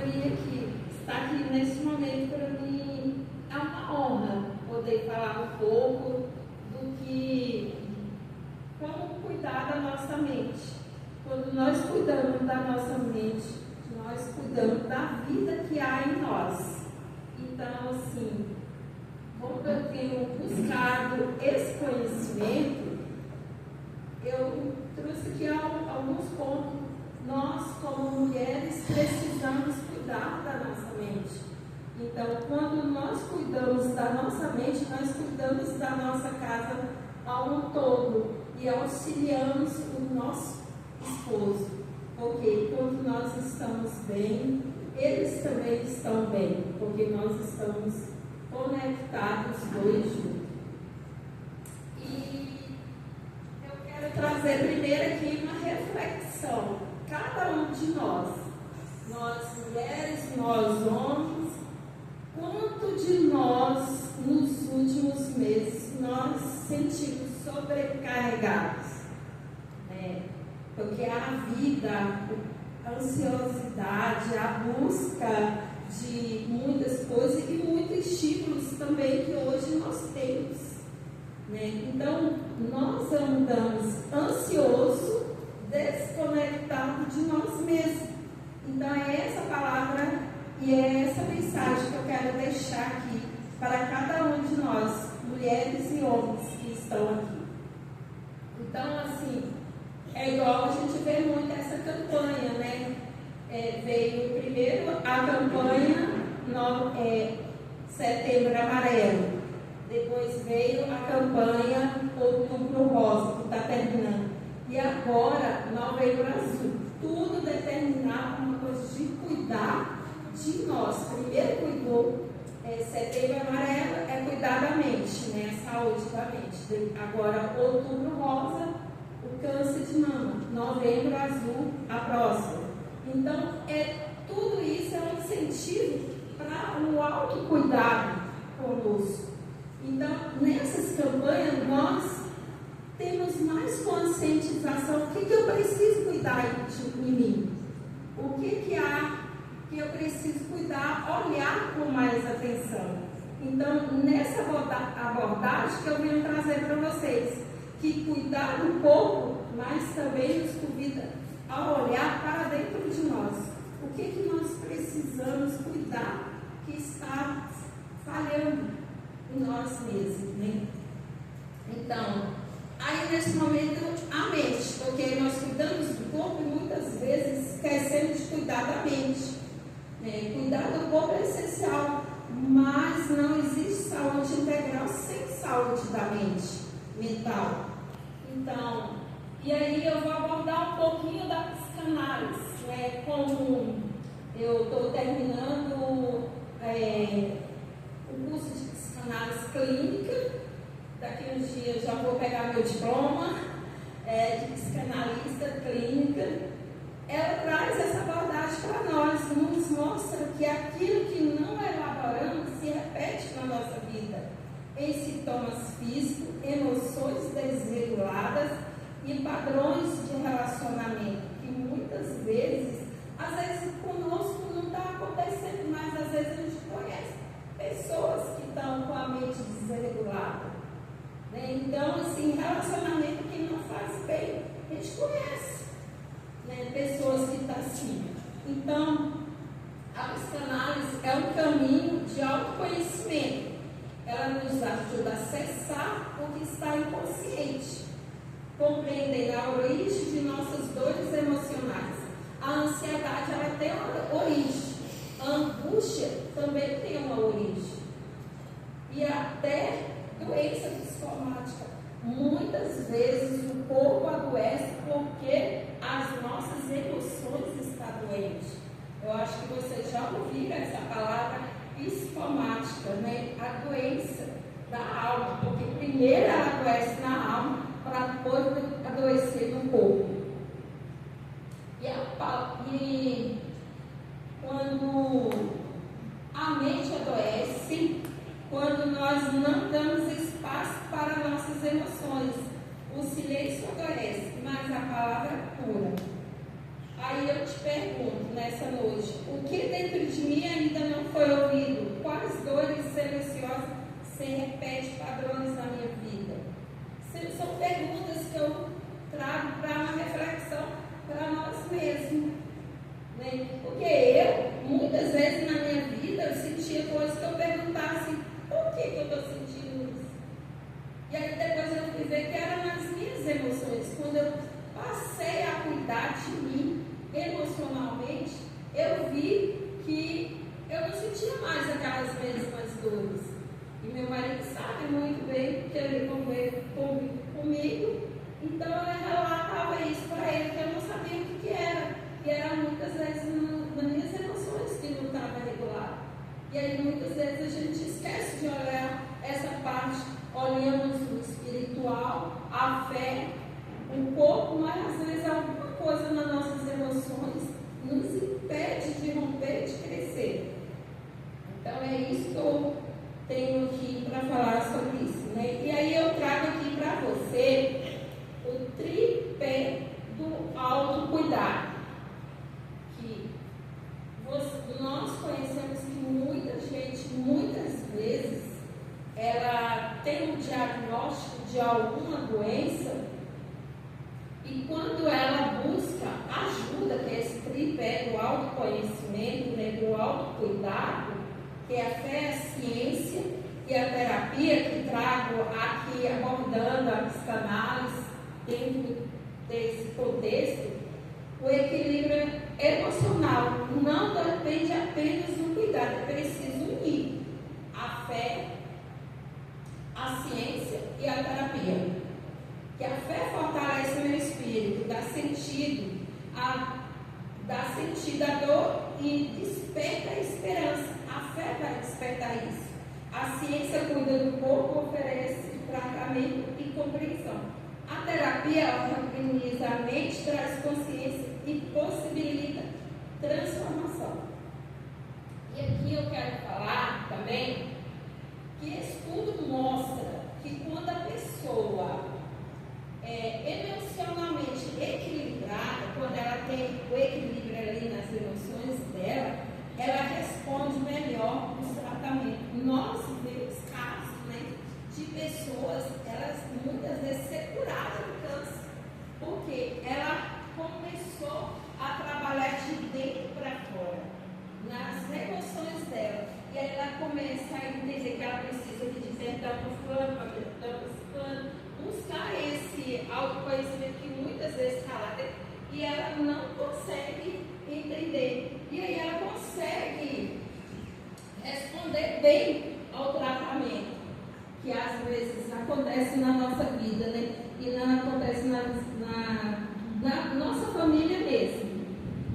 vir aqui, estar aqui nesse momento para mim é uma honra poder falar um pouco do que, como cuidar da nossa mente. Quando nós cuidamos da nossa mente, nós cuidamos da vida que há em nós. Então, assim, como eu tenho buscado esse conhecimento, eu trouxe aqui alguns pontos. Nós, como mulheres, precisamos cuidar da nossa mente. Então, quando nós cuidamos da nossa mente, nós cuidamos da nossa casa ao um todo e auxiliamos o nosso esposo. Porque quando nós estamos bem, eles também estão bem, porque nós estamos conectados dois juntos. E eu quero trazer primeiro aqui uma reflexão. Cada um de nós mulheres, nós homens, quanto de nós nos últimos meses nós sentimos sobrecarregados, né? Porque a vida, a ansiosidade, a busca de muitas coisas e muitos estímulos também que hoje nós temos, né? Então nós andamos ansiosos, desconectado de nós mesmos. Então é essa palavra e é essa mensagem que eu quero deixar aqui para cada um de nós, mulheres e homens que estão aqui. Então, assim, é igual a gente vê muito essa campanha, né? Veio primeiro a campanha Setembro Amarelo, depois veio a campanha Outubro Rosa, que está terminando. E agora, Novembro Azul, tudo determinado uma coisa de cuidar de nós. Primeiro cuidou, Setembro Amarelo é cuidar da mente, né? A saúde da mente. Agora, Outubro Rosa, o câncer de mama. Novembro Azul, a próxima. Então, tudo isso é um incentivo para o autocuidado conosco. Então, nessas campanhas, nós temos mais conscientização. O que eu preciso cuidar de mim? O que há que eu preciso cuidar, olhar com mais atenção. Então, nessa abordagem que eu venho trazer para vocês, que cuidar do corpo, mas também nos convida a olhar para dentro de nós. O que nós precisamos cuidar que está falhando em nós mesmos, né? Então, aí nesse momento a mente, porque nós cuidamos do corpo e muitas vezes esquecemos de cuidar da mente, né? Cuidar do corpo é essencial, mas não existe saúde integral sem saúde da mente, mental. Então, e aí eu vou abordar um pouquinho da psicanálise, né? Como eu estou terminando o curso de psicanálise clínica, daqui uns dias já vou pegar meu diploma de psicanalista clínica. Ela traz essa abordagem para nós, nos mostra que aquilo que não elaboramos se repete na nossa vida, em sintomas físicos, emoções desreguladas e padrões de relacionamento, que muitas vezes, às vezes conosco não está acontecendo, mas às vezes a gente conhece pessoas que estão com a mente desregulada, né? Então, assim, relacionamento que não faz bem, a gente conhece, né? Pessoas que estão assim. Então, a psicanálise é um caminho de autoconhecimento. Ela nos ajuda a acessar o que está inconsciente, compreender a origem de nossas dores emocionais. A ansiedade, ela tem uma origem. A angústia também tem uma origem. E até doença psicossomática. Muitas vezes o corpo adoece porque as nossas emoções estão doentes. Eu acho que vocês já ouviram essa palavra psicomática, né? A doença da alma, porque primeiro ela adoece na alma para depois adoecer no corpo. E quando a mente adoece, quando nós não damos espaço para nossas emoções, o silêncio adoece, mas a palavra cura. Aí eu te pergunto nessa noite, o que dentro de mim ainda não foi ouvido? Quais dores silenciosas se repetem padrões na minha vida? São perguntas que eu trago para uma reflexão para nós mesmos. Né? Porque eu, muitas vezes na minha vida, eu sentia coisas que eu perguntava assim, por que eu estou sentindo isso? E aí depois eu fui ver que eram nas minhas emoções. Quando eu passei a cuidar de mim emocionalmente, eu vi que eu não sentia mais aquelas mesmas dores. E meu marido sabe muito bem, porque ele convive comigo. Então eu relatava isso para ele, que eu não sabia o que era. E era muitas vezes nas minhas emoções que não estava regular. E aí muitas vezes a gente esquece de olhar essa parte, olhamos o espiritual, a fé, um pouco, mas às vezes alguma coisa nas nossas emoções nos impede de romper, de crescer. Então é isso que eu tenho aqui para falar sobre isso, né? E aí eu trago aqui para você o tripé do autocuidado. Que nós conhecemos que muita gente, muitas vezes, ela tem um diagnóstico de alguma doença e quando ela busca ajuda, que é esse tripé do autoconhecimento, né, do autocuidado, que é a fé, a ciência e a terapia, que trago aqui abordando a psicanálise dentro desse contexto, o equilíbrio emocional não depende apenas do cuidado, é preciso unir a fé, a ciência e a terapia. Que a fé fortalece o meu espírito, dá sentido à dor e desperta a esperança. A fé vai despertar isso. A ciência cuida do corpo, oferece tratamento e compreensão. A terapia organiza a mente, traz consciência e possibilita transformação. E aqui eu quero falar também que estudo mostra que quando a pessoa emocionalmente equilibrada, quando ela tem o equilíbrio ali nas emoções dela, ela responde melhor nos tratamentos. Nós vemos casos, né, de pessoas, elas muitas vezes ser curadas do câncer, porque ela começou a trabalhar de dentro para fora, nas emoções dela, e aí ela começa a entender que ela precisa pedir perdão para fulano, para perdão para fulano, buscar esse autoconhecimento que muitas vezes está lá dentro, e ela não consegue entender. E aí ela consegue responder bem ao tratamento, que às vezes acontece na nossa vida, né? E não acontece na nossa família mesmo.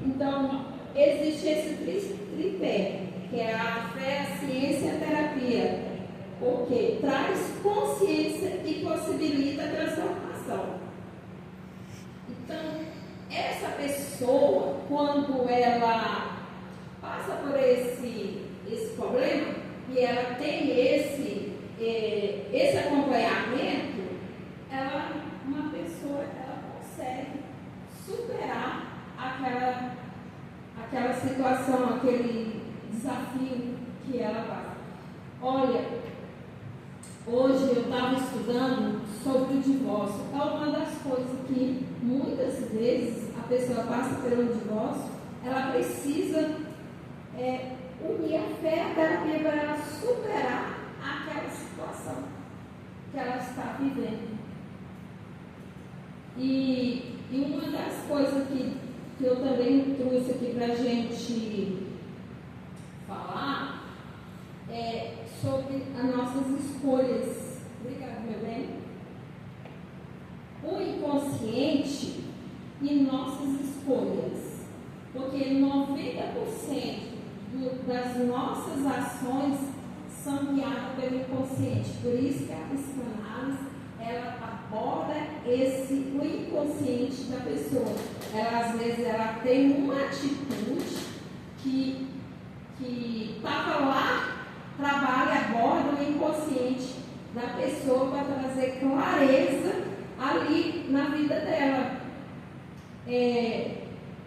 Então, existe esse tripé, que é a fé, a ciência e a terapia. Porque traz consciência e possibilita a transformação. Então, essa pessoa, quando ela passa por esse problema, e ela tem esse acompanhamento, uma pessoa consegue superar aquela situação, aquele desafio que ela passa. Olha, hoje eu estava estudando sobre o divórcio. É uma das coisas que muitas vezes a pessoa passa pelo divórcio, ela precisa unir a fé e a terapia para ela superar aquela situação que ela está vivendo. E uma das coisas que eu também trouxe aqui para a gente falar é sobre as nossas escolhas. Obrigada, meu bem. O inconsciente e nossas escolhas. Porque 90% das nossas ações são guiadas pelo inconsciente. Por isso que a psicanálise, ela aborda o inconsciente da pessoa. Ela, às vezes, ela tem uma atitude que estava lá, trabalha, aborda o inconsciente da pessoa para trazer clareza ali na vida dela.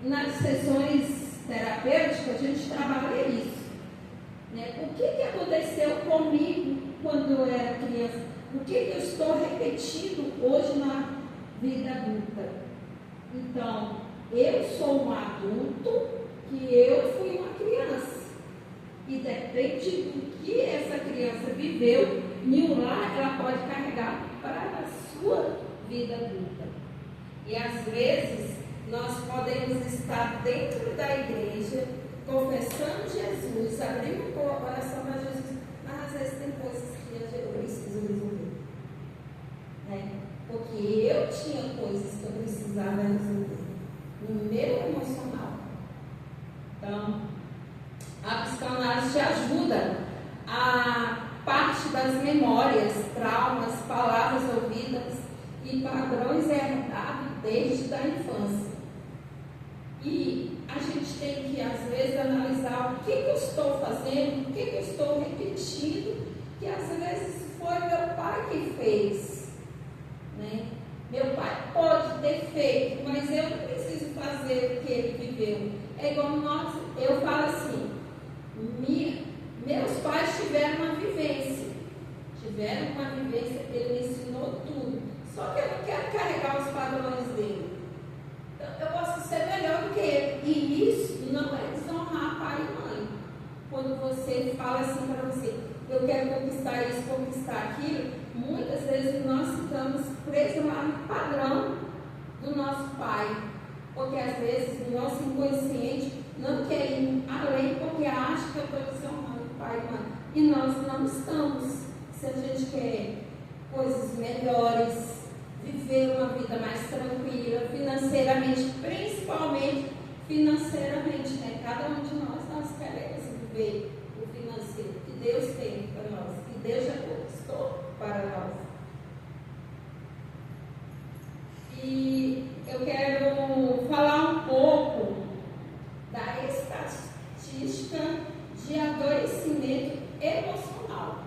Nas sessões terapêuticas, a gente trabalha comigo quando eu era criança? O que eu estou repetindo hoje na vida adulta? Então, eu sou um adulto que eu fui uma criança. E depende do que essa criança viveu, lá ela pode carregar para a sua vida adulta. E às vezes nós podemos estar dentro da igreja, confessando Jesus, abrindo o coração para Jesus, mas às vezes tem coisas que eu preciso resolver. Né? Porque eu tinha coisas que eu precisava resolver no meu emocional. Então, a psicanálise te ajuda a parte das memórias, traumas, palavras ouvidas e padrões herdados desde a infância. E a gente tem que, às vezes, analisar o que eu estou fazendo, o que eu estou repetindo, que às vezes foi meu pai que fez. Né? Meu pai pode ter feito, mas eu não preciso fazer o que ele viveu. É igual eu falo assim, meus pais tiveram uma vivência que ele me ensinou tudo. Só que eu não quero carregar os padrões dele. Então, eu posso ser melhor do que ele. E isso não é desonrar pai e mãe. Quando você fala assim para você, eu quero conquistar isso, conquistar aquilo, muitas vezes nós ficamos presos lá no padrão do nosso pai. Porque às vezes o nosso inconsciente não quer ir além porque acha que eu estou desonrando o pai e mãe. E nós não estamos. Se a gente quer coisas melhores, viver uma vida mais tranquila, financeiramente, principalmente financeiramente, né? Cada um de nós queremos viver o financeiro que Deus tem para nós, que Deus já conquistou para nós. E eu quero falar um pouco da estatística de adoecimento emocional.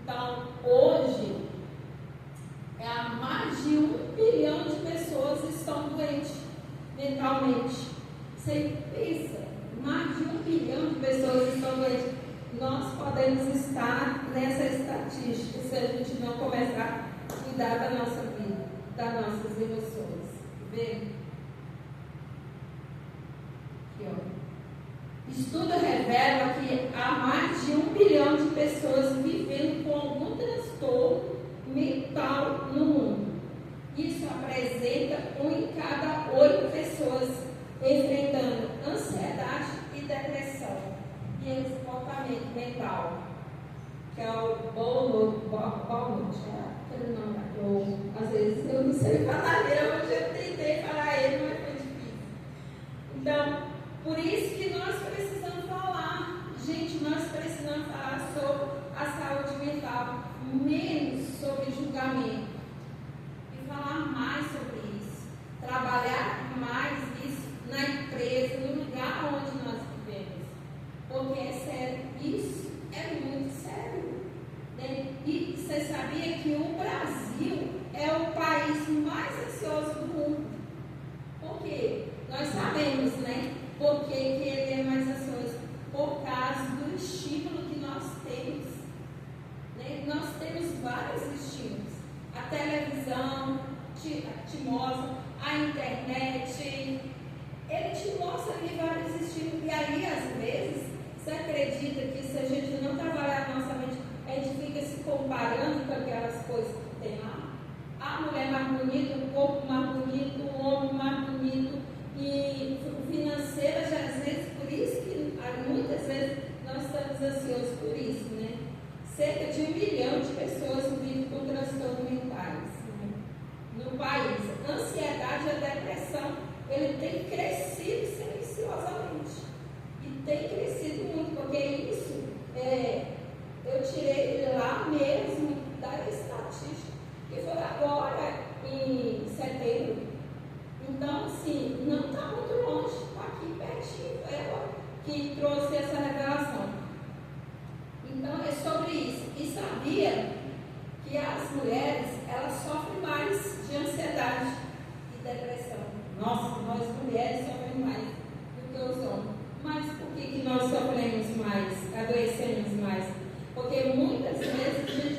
Então, hoje, mais de 1 bilhão de pessoas estão doentes mentalmente. Você pensa, mais de 1 bilhão de pessoas estão doentes. Nós podemos estar nessa estatística se a gente não começar a cuidar da nossa vida, das nossas emoções. Vê? Aqui, ó. Estudo revela que há mais de 1 bilhão de pessoas vivendo com algum transtorno mental no mundo. Isso apresenta 1 em cada 8 pessoas enfrentando ansiedade e depressão e esgotamento mental, que é o burnout, aquele nome, às vezes eu não sei falar dele, hoje eu tentei falar ele, mas foi difícil. Então, por isso que nós precisamos falar, gente, nós precisamos falar sobre a saúde mental, menos sobre julgamento, e falar mais sobre isso, trabalhar mais isso na empresa, no lugar onde nós vivemos, porque é sério, isso é muito sério, né? E você sabia que o Brasil é o país mais ansioso do mundo? Por quê? Nós sabemos, né? Por que ele é mais ansioso? Por causa do estímulo que nós temos. Né? Nós temos vários estímulos. A televisão te mostra, a internet, ele te mostra ali vários estímulos. E aí, às vezes, você acredita que se a gente não trabalhar a nossa mente, a gente fica se comparando com aquelas coisas que tem lá? A mulher mais bonita, o corpo mais bonito, o homem mais bonito, e financeira, já às vezes, por isso que muitas vezes nós estamos ansiosos por isso, né? Cerca de 1 bilhão de pessoas vivem com transtornos mentais, né, no país. A ansiedade e a depressão, ele tem crescido silenciosamente. E tem crescido muito, porque isso, eu tirei ele lá mesmo da estatística, que foi agora em setembro. Então, assim, não está muito longe, está aqui pertinho, ela que trouxe essa revelação. Então, é sobre isso. E sabia que as mulheres, elas sofrem mais de ansiedade e depressão. Nossa, nós mulheres sofremos mais do que os homens. Mas por que nós sofremos mais, adoecemos mais? Porque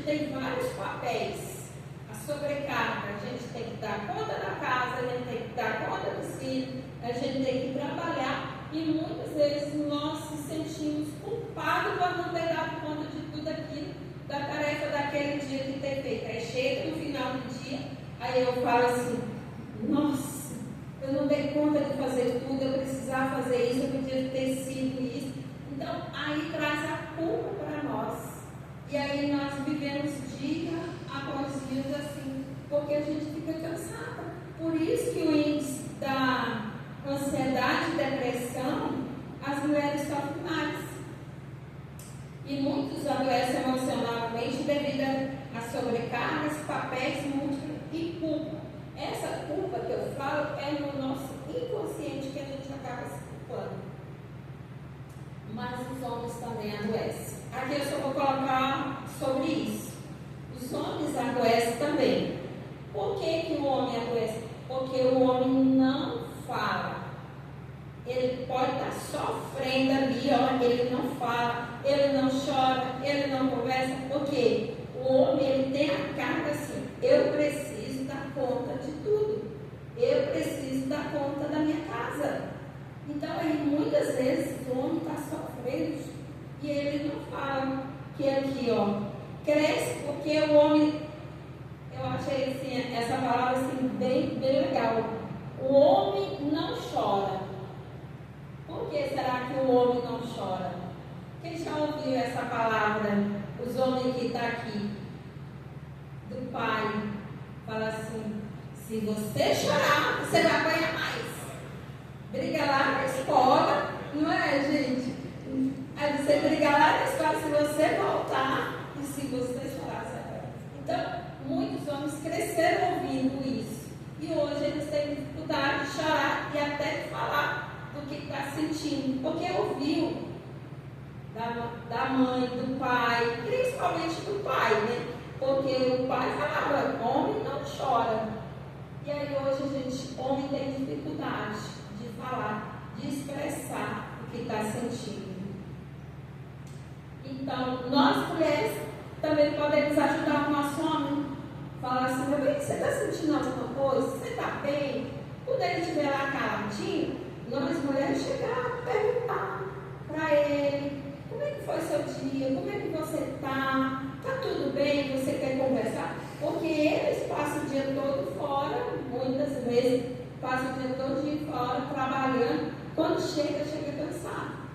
tem vários papéis. A sobrecarga, a gente tem que dar conta da casa, a gente tem que dar conta do filho, a gente tem que trabalhar e muitas vezes nós se sentimos culpados por não ter dado conta de tudo aquilo, da tarefa daquele dia que tem feito. Aí chega no final do dia, aí eu falo assim, nossa, eu não dei conta de fazer tudo, eu precisava fazer isso, eu podia ter sido isso. Então, aí traz a culpa para nós. E aí nós vivemos dia após dia assim, porque a gente fica cansada. Por isso que o índice da ansiedade e depressão, as mulheres sofrem mais. E muitos adoecem emocionalmente devido a sobrecargas, papéis múltiplos e culpa. Essa culpa que eu falo é no nosso inconsciente que a gente acaba se culpando. Mas os homens também adoecem. Aqui eu só vou colocar sobre isso. Os homens adoecem também. Por que o homem adoece? Porque o homem não fala. Ele pode estar sofrendo ali, ó, ele não fala, ele não chora, ele não conversa. Por quê? O homem ele tem a carga assim, eu preciso dar conta de tudo. Eu preciso dar conta da minha casa. Então, aí, muitas vezes, o homem está sofrendo e ele não fala. Que aqui, ó, cresce porque o homem, eu achei assim, essa palavra assim, bem legal. O homem não chora. Por que será que o homem não chora? Quem já ouviu essa palavra? Os homens que estão aqui, do pai, fala assim, se você chorar, você vai apanhar mais. Briga lá na escola, não é, gente? Aí você briga lá na escola, se você voltar, e se você chorar, você vai. Então, muitos homens cresceram ouvindo isso. E hoje eles têm dificuldade de chorar e até de falar do que está sentindo. Porque ouviu da mãe, do pai, principalmente do pai, né? Porque o pai falava, homem não chora. E aí hoje a gente, homem tem dificuldade de falar, de expressar o que está sentindo. Então, nós mulheres também podemos ajudar o nosso homem. Falar assim, meu bem, você está sentindo alguma coisa? Você está bem? Quando ele estiver lá caladinho, nós mulheres chegar a perguntar para ele, como é que foi seu dia? Como é que você está? Está tudo bem? Você quer conversar? Porque eles passam o dia todo fora, muitas vezes passam o dia todo dia fora, trabalhando. Quando chega cansado.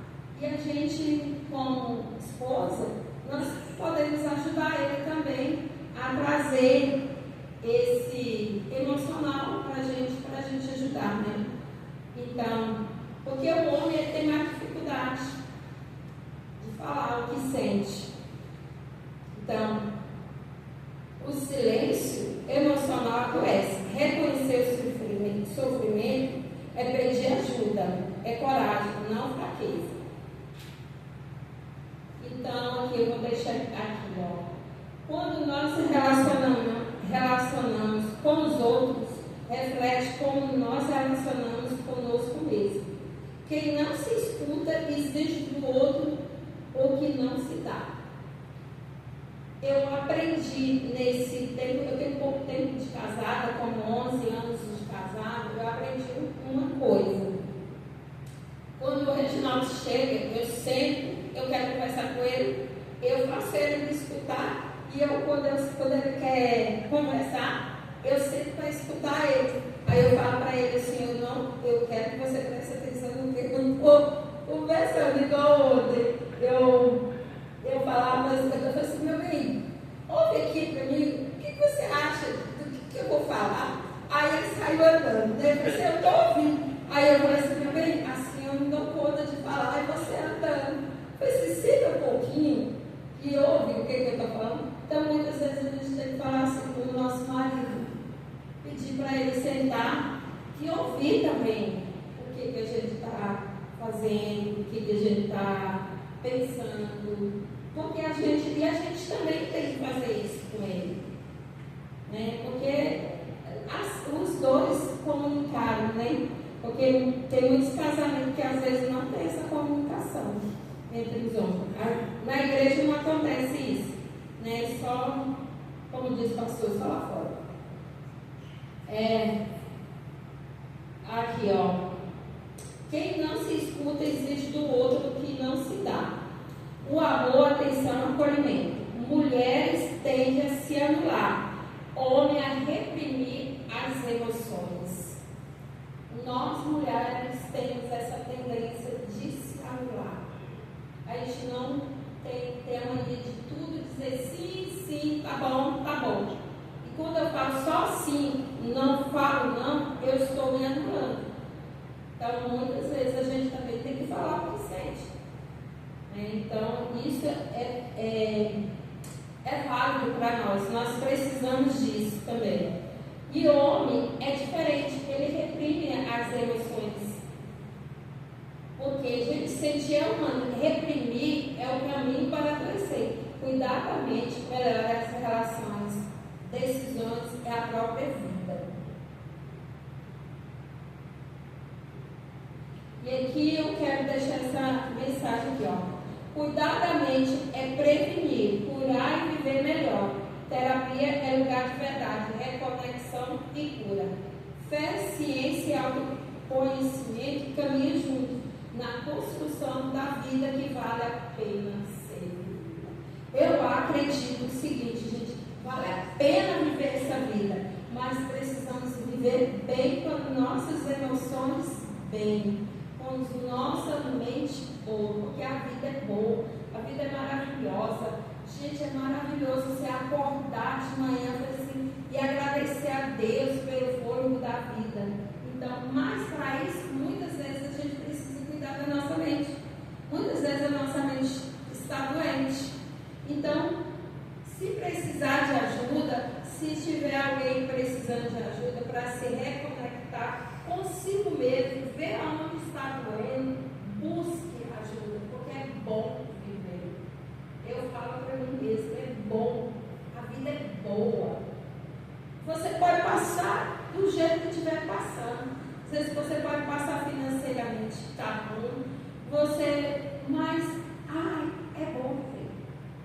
E a gente, como esposa, nós podemos ajudar ele também a trazer esse emocional para a gente ajudar, né? Então, porque o homem ele tem mais dificuldade de falar o que sente. Então, o silêncio emocional adoece. Reconhecer o sofrimento é pedir ajuda, é coragem, não fraqueza. Então, aqui eu vou deixar aqui, ó. Quando nós se relacionamos com os outros, reflete como nós relacionamos conosco mesmo. Quem não se escuta exige do outro o que não se dá. Eu aprendi nesse tempo, eu tenho pouco tempo de casada, como 11 anos de casada, eu aprendi uma coisa. Quando o Reginaldo chega, eu sento, eu quero conversar com ele, eu faço ele me escutar, e quando ele quer conversar, eu sento para escutar ele. Aí eu falo para ele assim, eu quero que você preste atenção no que eu não estou conversando igual ontem. Eu falava, eu falei assim, meu bem, ouve aqui para mim, o que você acha do que eu vou falar? Aí ele saiu andando, né? Eu falei assim, eu estou ouvindo. Aí eu falei assim, meu bem, assim eu não dou conta de falar, aí você andando. Eu falei assim, senta um pouquinho e ouve o que eu estou falando. Então muitas vezes a gente tem que falar assim com o nosso marido, pedir para ele sentar e ouvir também o que a gente está fazendo, o que a gente está pensando, porque a gente também tem que fazer isso com ele, né? Porque os dois comunicaram, né? Porque tem muitos casamentos que às vezes não tem essa comunicação entre os homens. Na igreja não acontece isso, né? Só coisas só lá fora. Aqui, ó. Quem não se escuta exige do outro que não se dá. O amor, atenção, acolhimento. Mulheres tendem a se anular. Homem a reprimir as emoções. Nós, mulheres, temos essa tendência de se anular. A gente não tem a mania de tudo dizer sim, sim, tá bom, tá bom. E quando eu falo só sim, não falo não, eu estou me anulando. Então, muitas vezes a gente também tem que falar o que sente. Então, isso é válido para nós precisamos disso também. E o homem é diferente, ele reprime as emoções. Porque a gente sentir é humano, reprimir é o caminho para crescer. Cuidar da mente, melhorar as relações, decisões é a própria vida. E aqui eu quero deixar essa mensagem aqui, ó. Cuidar da mente é prevenir, curar e viver melhor. Terapia é lugar de verdade, reconexão e cura. Fé, ciência e autoconhecimento caminham juntos na construção da vida que vale a pena ser. Eu acredito o seguinte, gente, vale a pena viver essa vida, mas precisamos viver bem com as nossas emoções bem, com a nossa mente boa, porque a vida é boa, a vida é maravilhosa. Gente, é maravilhoso você acordar de manhã assim, e agradecer a Deus pelo fôlego da vida. Então, mas para isso, muitas vezes a gente precisa cuidar da nossa mente. Muitas vezes a nossa mente está doente. Então, se precisar de ajuda, se tiver alguém precisando de ajuda para se reconectar consigo mesmo, ver aonde está doendo, busque ajuda, porque é bom viver. Eu falo para mim mesmo, é bom, a vida é boa. Você pode passar do jeito que estiver passando. Às vezes você pode passar financeiramente, tá bom, mas, é bom viver.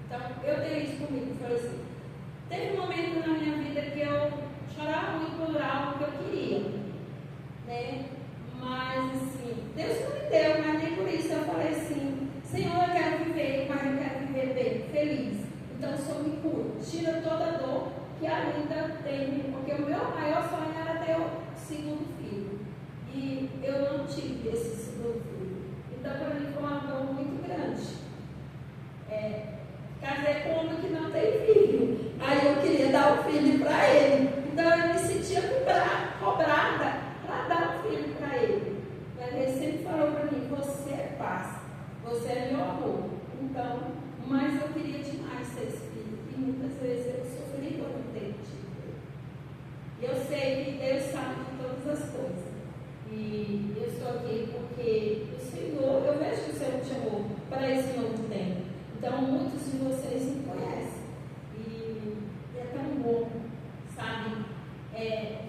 Então, eu tenho isso comigo, eu falei assim, teve um momento na minha vida que eu chorava muito por algo que eu queria, né? Mas assim, Deus não me deu, mas nem por isso eu falei assim, Senhor, eu quero viver, mas eu quero viver bem, feliz. Então o Senhor me cura, tira toda a dor que ainda tem, porque o meu maior sonho era ter o segundo filho. E eu não tive esse segundo filho. Então para mim foi uma dor muito grande. Casei com um homem que não tem filho. Aí eu queria dar o filho para ele. Então eu me sentia cobrada para dar um filho para ele. Mas ele sempre falou para mim, você é paz, você é meu amor. Então, mas eu queria demais ter esse filho. E muitas vezes eu sofri por não ter tido. E eu sei que Deus sabe de todas as coisas. E eu estou aqui porque o Senhor, eu vejo que o Senhor me chamou para esse novo tempo. Então, muitos de vocês me conhecem. E é tão bom, sabe?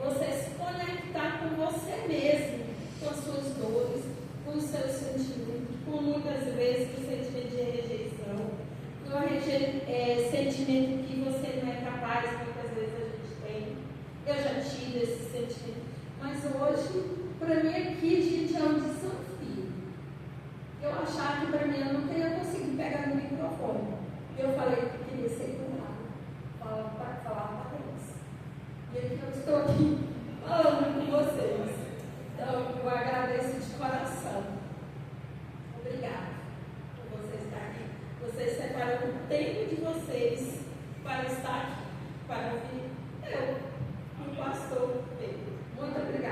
Você se conectar com você mesmo, com as suas dores, com os seus sentimentos, com muitas vezes o sentimento de rejeição, com o sentimento que você não é capaz, muitas vezes a gente tem. Eu já tive esse sentimento. Mas hoje, para mim aqui, gente, é um desafio. Eu achava que para mim eu não teria conseguido pegar no microfone. Eu falei que queria ser curado, para falar para Deus. E aqui eu estou aqui falando com vocês. Então, eu agradeço de coração. Obrigada por vocês estarem aqui. Vocês separaram o tempo de vocês para estar aqui, para ouvir eu, o pastor Pedro. Muito obrigada.